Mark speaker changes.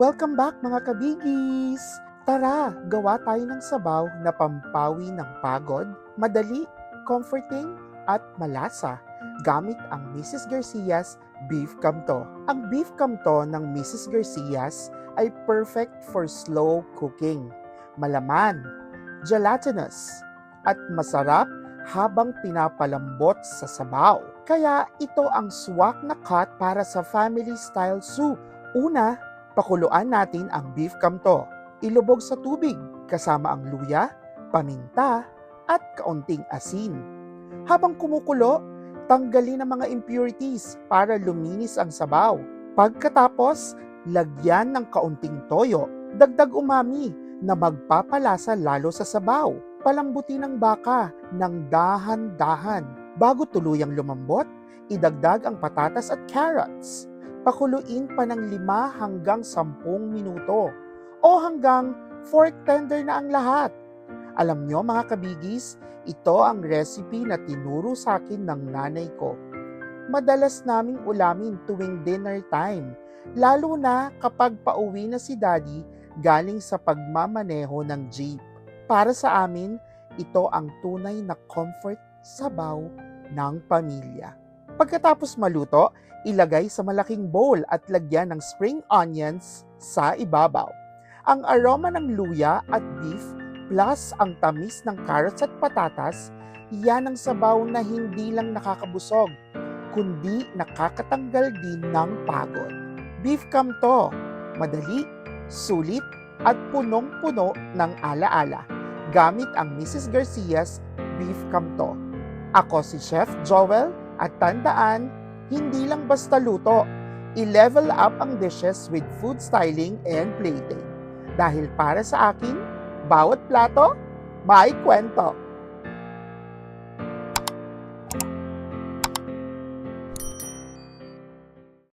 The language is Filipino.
Speaker 1: Welcome back mga kabigis! Tara, gawa tayo ng sabaw na pampawi ng pagod, madali, comforting, at malasa gamit ang Mrs. Garcia's Beef Camto. Ang Beef Camto ng Mrs. Garcia's ay perfect for slow cooking. Malaman, gelatinous, at masarap habang pinapalambot sa sabaw. Kaya ito ang swak na cut para sa family-style soup. Una, pakuluan natin ang beef camto. Ilubog sa tubig kasama ang luya, paminta, at kaunting asin. Habang kumukulo, tanggalin ang mga impurities para luminis ang sabaw. Pagkatapos, lagyan ng kaunting toyo, dagdag umami na magpapalasa lalo sa sabaw. Palambutin ng baka ng dahan-dahan. Bago tuluyang lumambot, idagdag ang patatas at carrots. Pakuluin pa ng 5 hanggang 10 minuto o hanggang fork tender na ang lahat. Alam nyo mga kabigis, ito ang recipe na tinuro sa akin ng nanay ko. Madalas naming ulamin tuwing dinner time, lalo na kapag pauwi na si daddy galing sa pagmamaneho ng jeep. Para sa amin, ito ang tunay na comfort sabaw ng pamilya. Pagkatapos maluto, ilagay sa malaking bowl at lagyan ng spring onions sa ibabaw. Ang aroma ng luya at beef plus ang tamis ng carrots at patatas, yan ang sabaw na hindi lang nakakabusog, kundi nakakatanggal din ng pagod. Beef camto, madali, sulit at punong-puno ng alaala gamit ang Mrs. Garcia's Beef Camto. Ako si Chef Joel at tandaan, hindi lang basta luto, i-level up ang dishes with food styling and plating. Dahil para sa akin, bawat plato, may kwento.